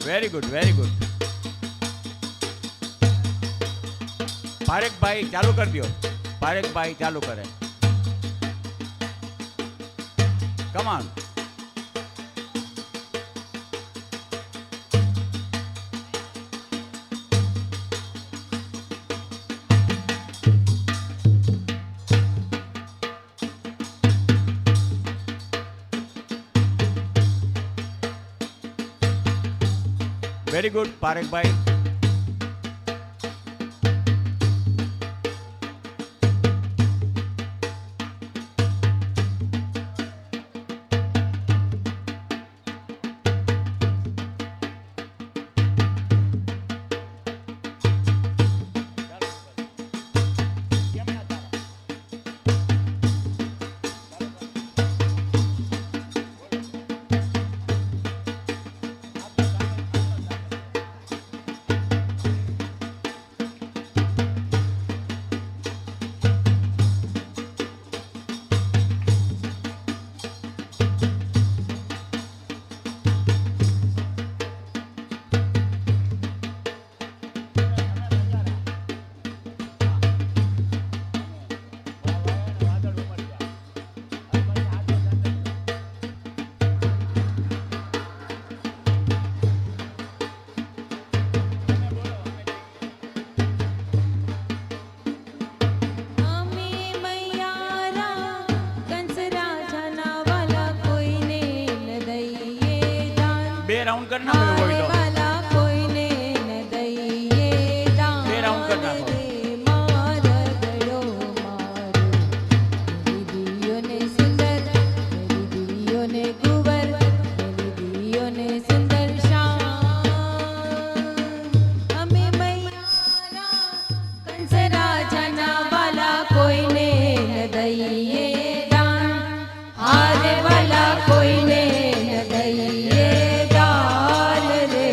Very good very good. પારેખભાઈ ચાલુ કરી દો. પારેખભાઈ ચાલુ કરે. Come on. વેરી ગુડ પારેખભાઈ. રાઉન્ડ કરી નાખો હોય તો કોઈને ન દઈએ દાન. બે રાઉન્ડ કરી નાખો. દીદીઓને સુંદર દીદીઓને કુંવર દીદીઓને સુંદર શામ અમે મૈયારા કંસ રાજાના વાલા કોઈને ન દઈએ દાન. હારે વાલા કોઈને ન દઈએ દાન રે.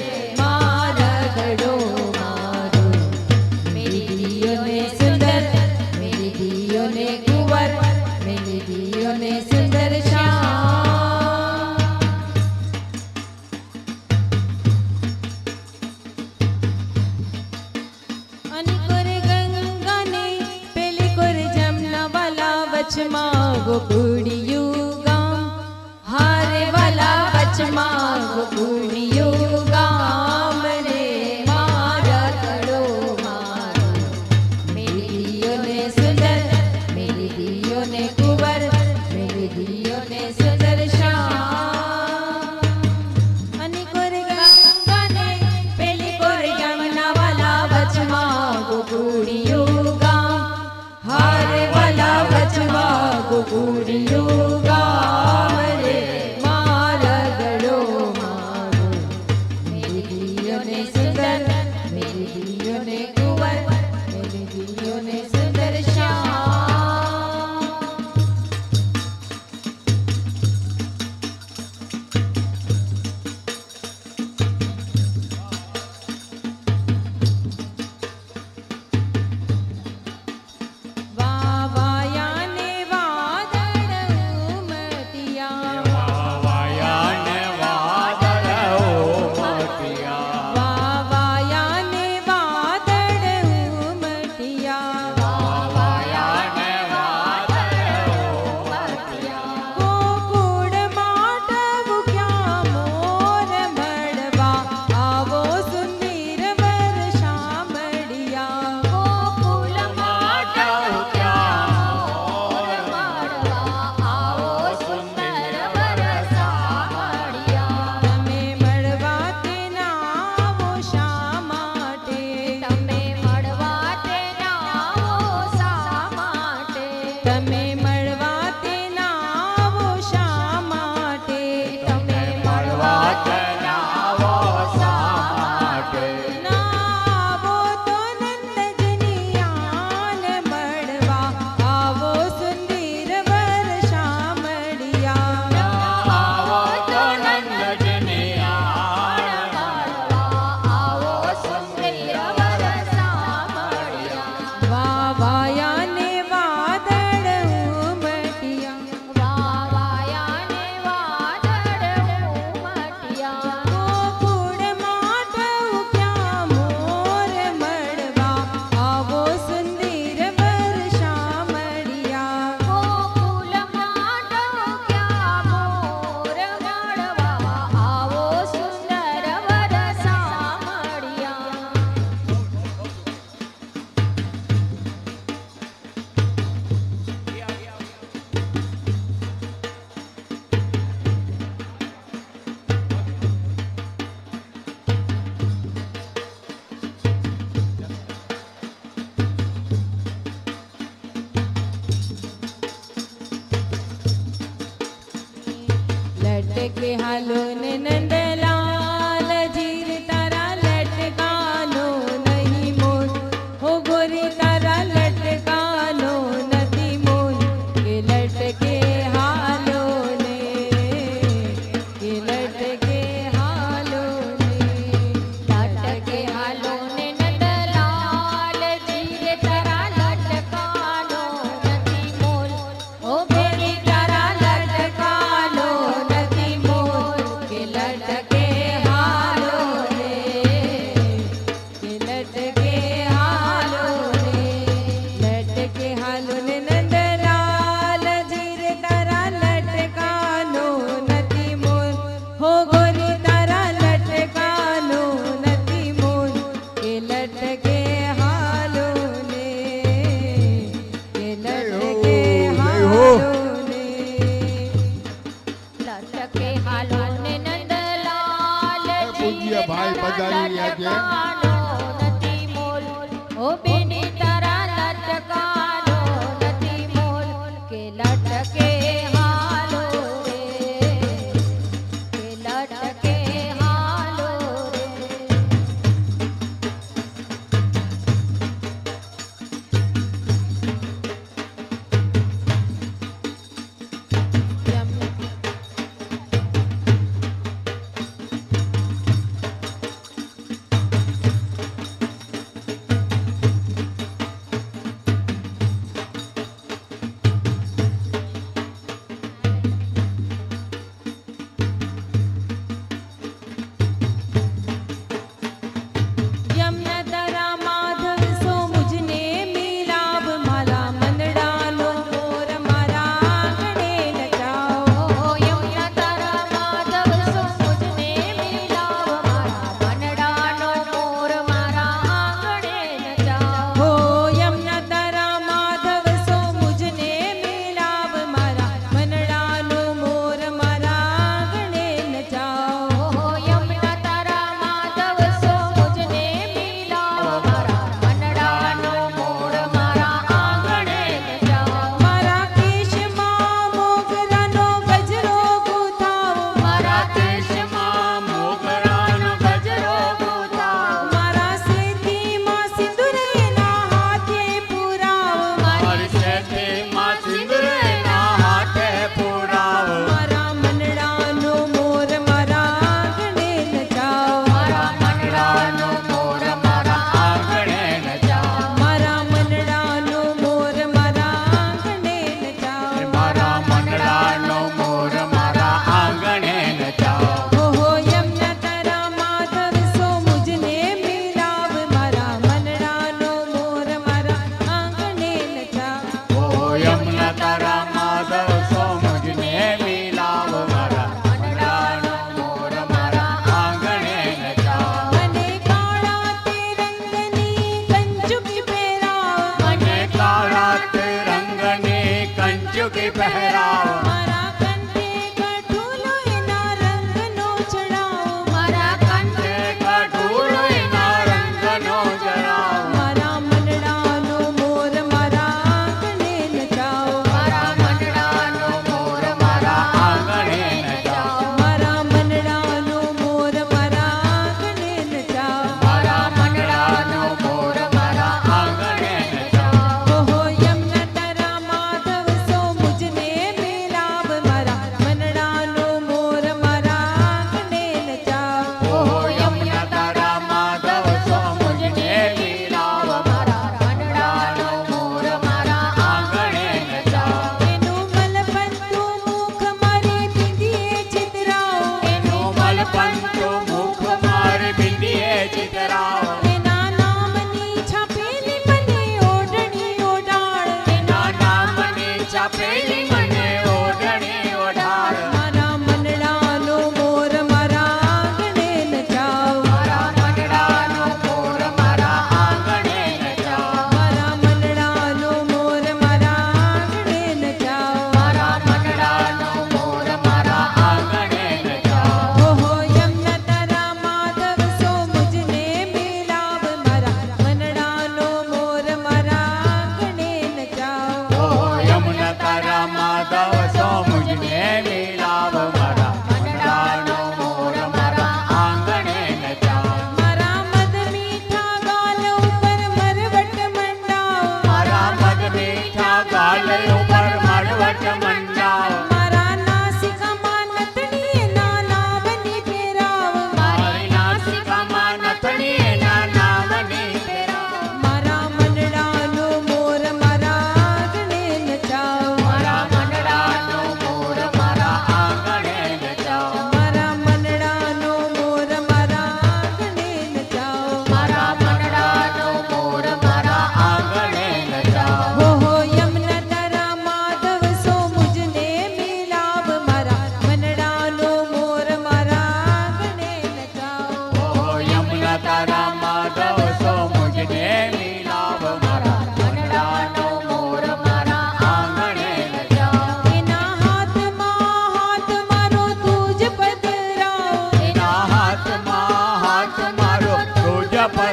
લટકે હાલો ને નંદલાલ જીર તારા લટકાનો નહીં મોલ હો ગોરી તારા લટકાનો નથી મોલ કે લટકે હાલો ને કે લટકે હાલો ને લટકે હાલો ને નંદલાલ જીર તારા લટકાનો નથી મોલ ઓ બેરી તારા લટકાનો નથી મોલ કે લટકે હાલો ને કે લટકે હાલો ને લટકે હાલો ને નંદલાલ જીર તારા લટકાનો નથી મોલ હો ગોરી તારા લટકાનો નથી મોલ કે લટકે હાલો ને કે લટકે હાલો ને લટકે હાલો ને નંદલાલ પૂજ્ય ભાઈ પધારી રહ્યા છે. લટકાનો નથી મોલ ઓ બેની તારા લટકાનો નથી મોલ કે લટકે હાલો રે કે લટકે હાલો રે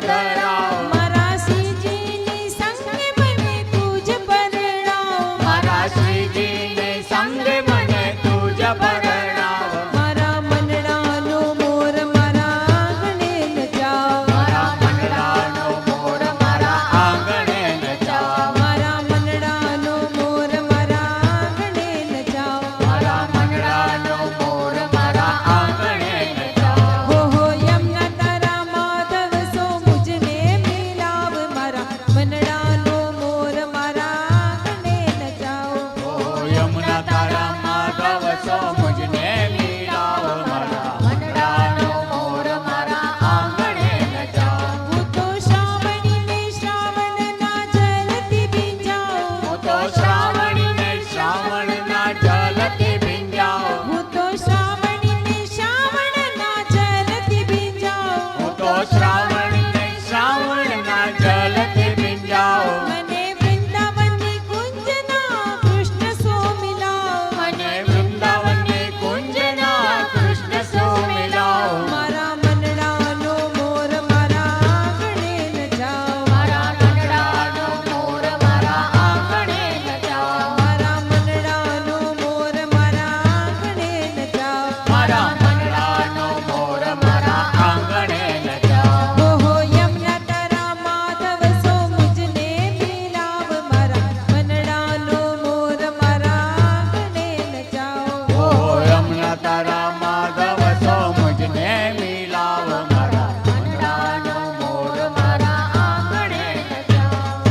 પધરાવો મારા શ્રીજીની સંગે મને તુજ પરણાવો મારા શ્રીજીને સંગે મને તુજ પરણાવો મારા મનડાનો મોર મારા આંગણે નચાવ મારા મંડળાનો મોર મારા આંગણે નચાવ મારા મનડાનો મોર મારા આંગણે નચાવ મારા મંડળાનો મોર મારા આંગણે નચાવ હો યમના તારા માધવ સો મુજને મિલાવ મારા મનડાનો મોર મારા આંગણે નચાવ ઓ યમુના તારા માધવ સો મુજને મિલાવો મારા મંડળાનો મોર મારા આંગણે નચાવ હું તો શ્રાવણીને શ્રાવણના જલથી ભીંજાઉં હું તો શ્રાવણીને શ્રાવણના જલથી ભીંજાઉં હું તો શ્રાવણીને શ્રાવણના જલથી ભીંજાઉં હું તો શ્રાવણીને શ્રાવણના જલથી ભીંજાઉં મને વૃંદાવનની કુંજના કૃષ્ણ સો મિલાવ મને વૃંદાવનની કુંજના કૃષ્ણ સો મિલાવો મારા મનડાનો મોર મારા આંગણે નચાવ મારા મંડળાનો મોર મારા આંગણે નચાવ મારા મનડાનો મોર મારા આંગણે નચાવ મારા મંડળાનો મોર મારા આંગણે નચાવ હો યમના તારા માધવ સો મુજને મિલાવ મારા મનડાનો મોર મારા આંગણે નચાવ ઓ યમુના તારા માધવ સો મુજને મિલાવો મારા મંડળાનો મોર મારા આંગણે નચાવ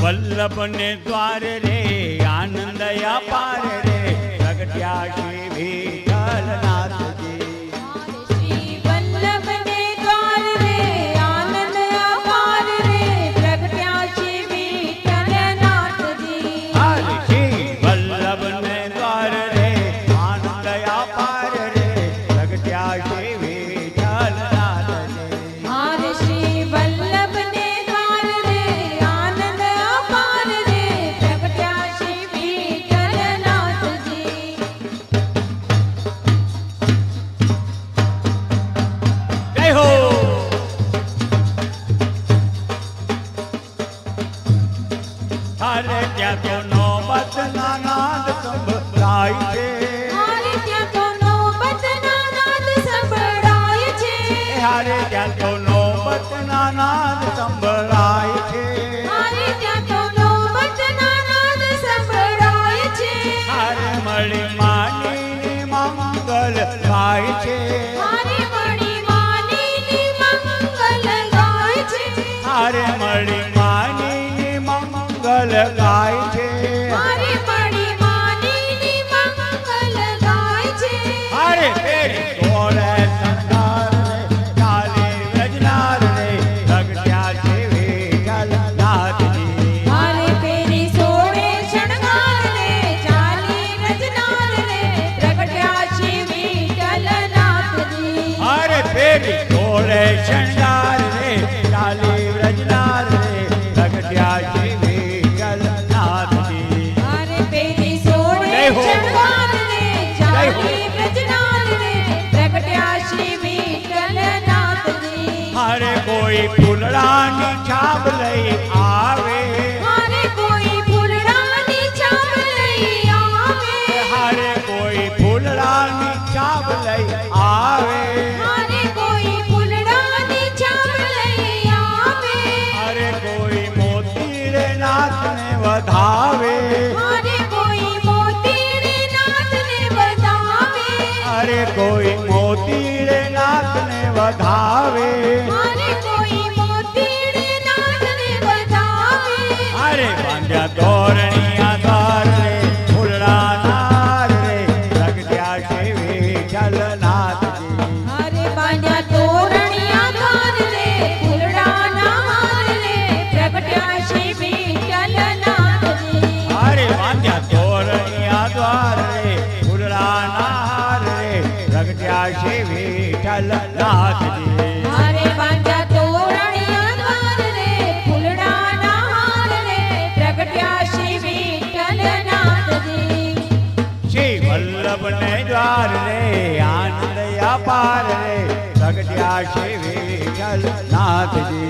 વલ્લભ ને દ્વાર રે આનંદ અપાર રે પ્રગટ્યા શ્રી વિઠ્ઠલનાથજી શ્રી વલ્લભને દ્વાર રે આનંદ અપાર રે પ્રગટ્યા શ્રી વિઠ્ઠલનાથજી હરિ શ્રી વલ્લભ ને દ્વાર રે આનંદ અપાર રે પ્રગટ્યા શ્રી વિઠ્ઠલનાથજી હારે શ્રી વલ્લભને દ્વાર રે આનંદ અપાર રે પ્રગટ્યા શ્રી વિઠ્ઠલનાથજી જય હો હરે ત્યાં તો નોબતના નાદ સંભળાય છે હારે ત્યાં તો નોબતના નાદ સંભળાય છે હારે ત્યાં તો નોબતના નાદ સંભળાય છે હારે ત્યાં તો નોબતના નાદ સંભળાય છે હારે મળી માની મંગલ ગાય છે હારે મળી માનીની મંગલ ગાય છે હારે મળી માની મંગલ ગાય છે હારે મળી માનીની મંગલ ગાય છે હારે પેરી તોળે સંસાર રે ચાલી વ્રજનાર રે પ્રગટ્યા છે વિઠ્ઠલનાથજી હારે પેરી સોળે શણગાર રે ચાલી રજનાર રે પ્રગટ્યા શ્રી વિઠ્ઠલનાથજી હારે પેરી તોળે શણગાર રે ચાલી વ્રજનાર રે પ્રગટ્યા છે વિઠ્ઠલનાથજી હારે પેરી સોળે જય હો. શણગાર રે જય હો. ચાલી રજનાર રે પ્રગટ્યા શ્રી વિઠ્ઠલનાથજી હારે કોઈ ફૂલડાની છાપ લઈ આવે હારે કોઈ ફૂલડાની છાપ લઈ આવે હારે કોઈ ફૂલડાની છાપ લઈ આવે હારે કોઈ ફૂલડાની છાપ લઈ આવે હારે કોઈ મોતી રે નાથને વધાવે હારે કોઈ મોતીડે નાથને વધાવે હારે કોઈ મોતી રે નાથને વધાવે હારે કોઈ અપાર રે આનંદ અપાર રે પ્રગટ્યા શ્રી વિઠ્ઠલ નાથજી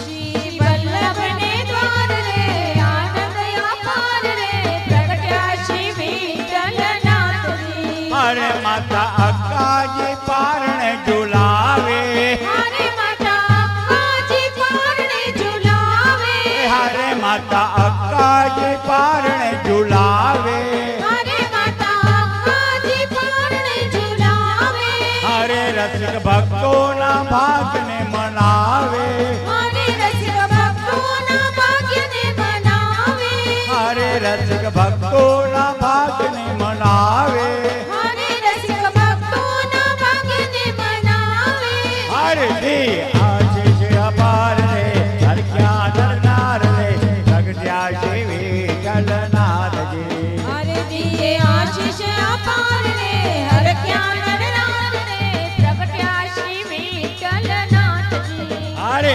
શ્રી વલ્લભને દ્વાર રે આનંદ અપાર રે પ્રગટ્યા શ્રી વિઠ્ઠલનાથજી. અરે માતા અક્કાજી પારણે ઝુલાવે હરે માતા અક્કાજી પારણે ઝુલાવે. હરે માતા અક્કાજી પારણે ઝુલાવે હરે માતા અક્કાજી પારણે ઝુલાવે. હરે રસિક ભક્તોના ભાગને મનાવે હરે રસિક ભક્તોના ભાગ્યને મનાવે. હરે રસિક ભક્તોના ભાગને મનાવે હરે રસિક ભક્તોના ભાગ્યને મનાવે. હરે દી આશીષ અપાર રે હરખ્યા ધરનાર રે પ્રગટ્યા શ્રી વિઠ્ઠલનાથજી હરે દિયે આશીષ અપાર રે હરખ્યા નરનાર રે પ્રગટ્યા શ્રી વિઠ્ઠલનાથજી. અરે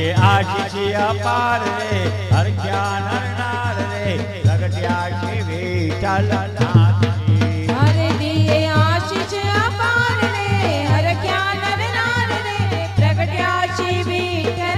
એ આશીષ અપાર રે હરખ્યા નરનાર રે પ્રગટ્યા શ્રી વિઠ્ઠલનાથજી હરે દિયે આશીષ અપાર રે હરખ્યા નરનાર રે પ્રગટ્યા શ્રી વિઠ્ઠલનાથજી.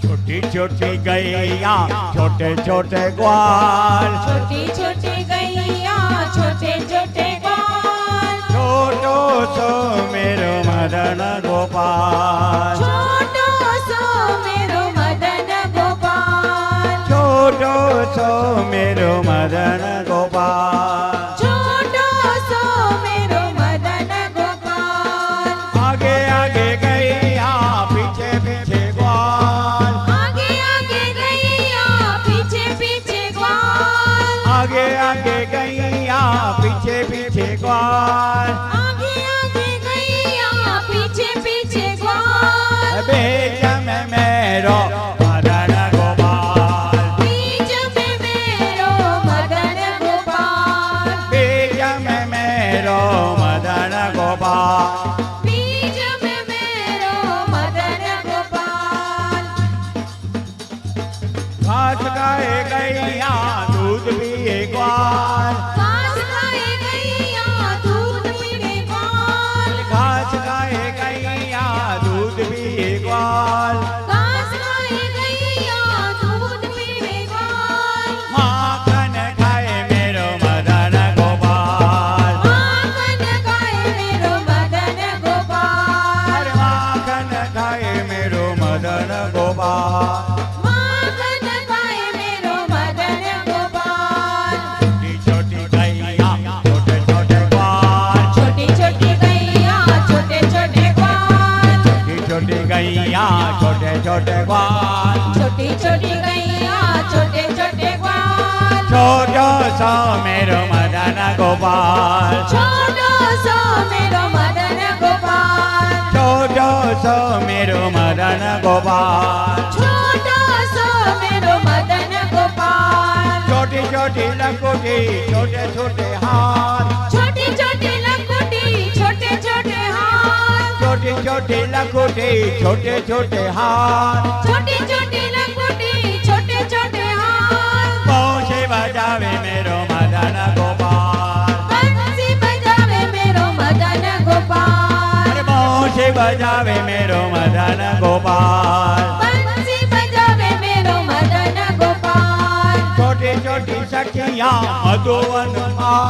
छोटी छोटी गैया छोटे छोटे ग्वाल छोटी छोटी गैया छोटे छोटे ग्वाल. छोटो सो मेरो मदन गोपाल छोटो सो मेरो मदन गोपाल. छोटो सो मेरो मदन गोपाल छोटो सो मेरो मदन गोपाल. आगे आगे गैया पीछे पीछे ग्वाल आगे आगे गैया पीछे पीछे ग्वाल. आगे आगे गैया पीछे पीछे ग्वाल आगे आगे गैया पीछे पीछे ग्वाल. बीच में मेरो मदन गोपाल बीच में मेरो मदन गोपाल. बीच में मेरो मदन गोपाल बीच में मेरो मदन गोपाल. घास खाए गैया दूध पिए ग्वाल घास खाए गैया दूध पीने ग्वाल. घास खाए गैया दूध पिए ग्वाल घास खाए गैया दूध पीने ग्वाल. माखन खाए मेरो मदन गोपाल माखन खाए मेरो मदन गोपाल. अरे माखन खाए मेरो मदन गोपाल माखन खाए मेरो मदन गोपाल. छोटी छोटी गैया छोटे छोटे ग्वाल छोटी छोटी गैया छोटे छोटे ग्वाल. छोटी छोटी गैया छोटे छोटे ग्वाल छोटी छोटी गैया छोटे छोटे ग्वाल. छोटो सो मेरो मदन गोपाल छोटो सो मेरो मदन गोपाल. छोटो सो मेरो मदन गोपाल छोटो सो मेरो मदन गोपाल. छोटी छोटी लंगोटी छोटे छोटे हाथ छोटी छोटी लंगोटी छोटे छोटे हाथ. छोटी छोटी लंगोटी छोटे छोटे हाथ छोटी छोटी लंगोटी छोटे छोटे हाथ. पौंछे बजावे मेरो मदन गोपाल बंसी बजावे मेरो मदन गोपाल. अरे पौंछे बजावे मेरो मदन गोपाल बंसी बजावे मेरो मदन गोपाल. छोटी छोटी सखियां मधुवन माँ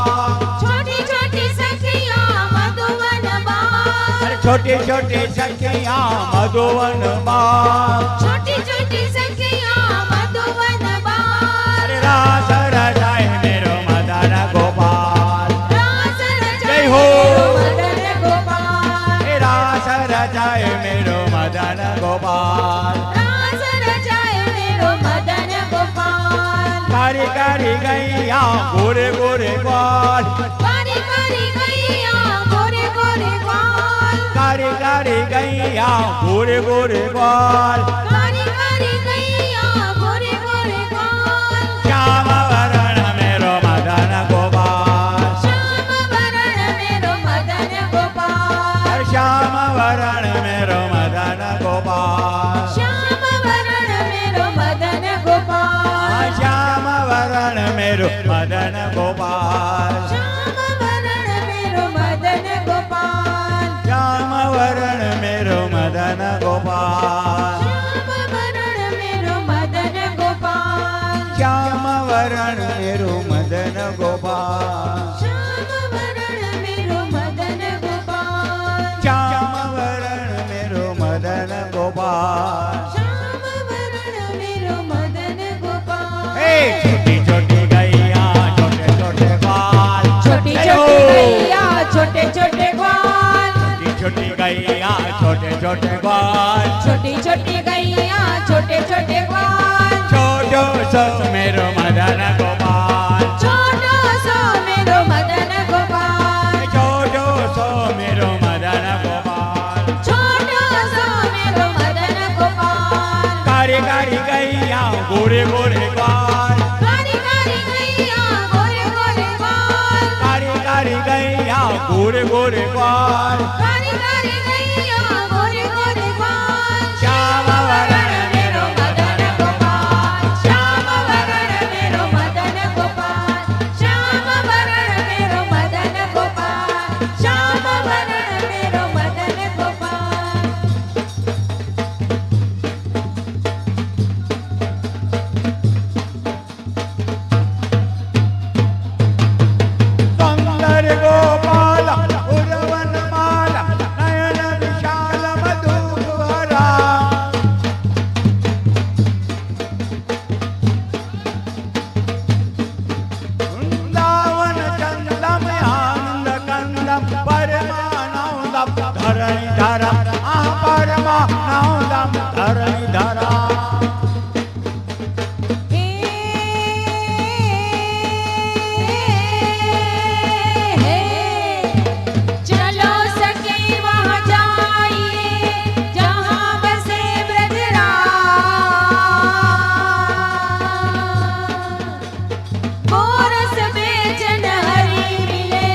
छोटी छोटी सखियां मधुवन बाग. अरे छोटी छोटी सखियां मधुवन माँ छोटी छोटी सखियां मधुवन बाग. अरे रास रचाए मेरो मदन गोपाल रास जय रचाए हो। मेरो मदन गोपाल. रास रचाए मेरो मदन गोपाल रास रचाए मेरो मदन गोपाल. कारी कारी गैया गोरे गोरे ग्वाल कारी कारी गैया गोरे गोरे ग्वाल. कारी कारी गैया गोरे गोरे ग्वाल कारी कारी गैया गोरे गोरे ग्वाल. श्याम वरण मेरो मदन गोपाल श्याम वरण मेरो मदन गोपाल. श्याम वरण मेरो मदन गोपाल श्याम वरण मेरो मदन गोपाल. श्याम वरण मेरो मदन गोपाल श्याम वरण मेरो मदन गोपाल श्याम वरण मेरो मदन गोपाल श्याम वरण मेरो मदन गोपाल श्याम वरण मेरो मदन गोपाल श्याम वरण मेरो मदन गोपाल श्याम वरण मेरो मदन गोपाल श्याम वरण मेरो मदन गोपाल हे छोटी छोटी गैया छोटे छोटे बाल छोटी छोटी गैया छोटे छोटे ग्वाल छोटी छोटी गैया छोटे छोटे बाल छोटी छोटी गैया छोटे छोटे ग्वाल छोटो सो मेरो मदन गोपाल छोटो सो मेरो मदन गोपाल छोटो सो मेरो मदन गोपाल छोटो सो मेरो मदन गोपाल कारी कारी गैया गोरे गोरे बाल कारी कारी गैया गोरे गोरे ग्वाल कारी कारी गैया गोरे गोरे बाल कारी कारी गैया गोरे गोरे ग्वाल श्याम वरण मेरो मदन गोपाल श्याम वरण मेरो मदन गोपाल श्याम वरण मेरो मदन गोपाल श्याम वरण मेरो मदन गोपाल सुंदर गोपाल उर्वन माला नयन विशाल मधुवरा वृंदावन चंदम आनंद कंदम परमानंदम धरणि धरा परमानंदम धरणि धरा चलो सके वहाँ जाइए जहाँ बसे ब्रजराज कोरस बेचन हरि मिले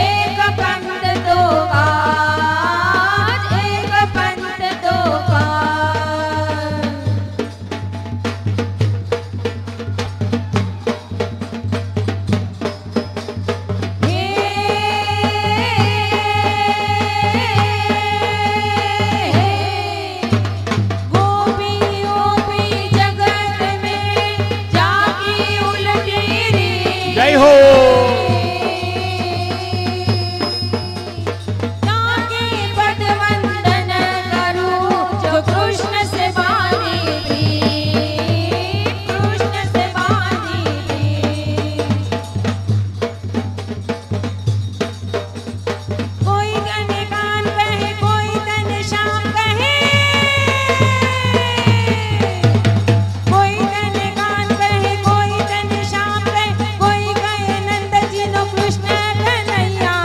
एक पंथ दो काज एक पंथ दो काज गोपियों की जगत में जागी उलटी री जय हो ताके पद वंदन करूं जो कृष्ण से बांधी थी कृष्ण से बांधी थी कोई गने कान कहे कोई तन श्याम कहे कोई गने कान कहे कोई तन श्याम कहे कोई कहे नंद जी नो कृष्ण कन्हैया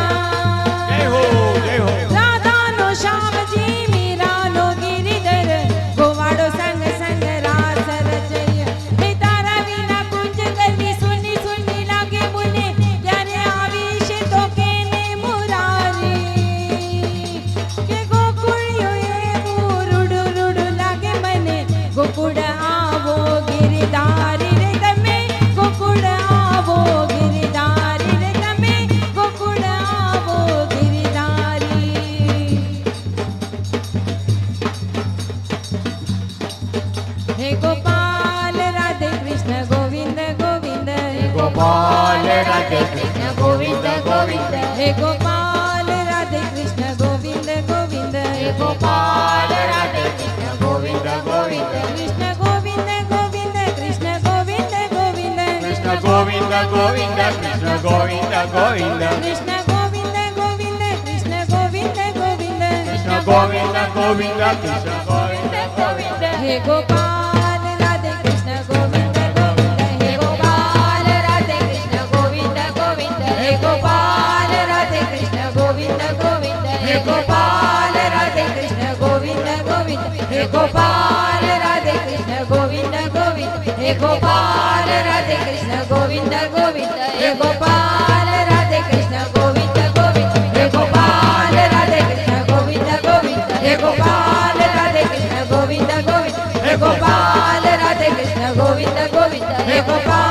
जय हो जय हो राधा नो श्याम जी मीरा नो गिरिधर गोवाड़ो संग संग रास रचैया हे तारा वीणा कुंज करवी सुनी सुनी लागे मुने प्यारे आविश तो केने मुरारी के गोकुळियो ए मुरुडु रुडु लागे मने गोकुळ आवो गिरिधारी रे तमे गोकुळ आवो गिरिधारी रे तमे गोकुळ आवो गिरिधारी हे गोपाल राधे कृष्ण गोविंद गोविंद हे गोपाल राधे कृष्ण गोविंद गोविंद हे गोपाल राधे कृष्ण गोविंद गोविंद हे गोपाल राधे कृष्ण गोविंद गोविंद कृष्ण गोविंद गोविंद कृष्ण गोविंद गोविंद कृष्ण गोविंद गोविंद कृष्ण गोविंद गोविंद कृष्ण गोविंद गोविंद कृष्ण गोविंद गोविंद कृष्ण गोविंद गोविंद कृष्ण गोविंद गोविंद हे गोपाल राधे कृष्ण गोविंद गोविंद हे गोपाल राधे कृष्ण गोविंद गोविंद हे गोपाल राधे कृष्ण गोविंद गोविंद हे गोपाल राधे कृष्ण गोविंद गोविंद हे गोपाल राधे कृष्ण गोविंद गोविंद हे गोपाल राधे कृष्ण गोविंद गोविंद हे गोपाल राधे कृष्ण गोविंद गोविंद हे गोपाल राधे कृष्ण गोविंद गोविंद हे गोपाल राधे कृष्ण गोविंद गोविंद हे गोपाल राधे कृष्ण गोविंद गोविंद हे गोपाल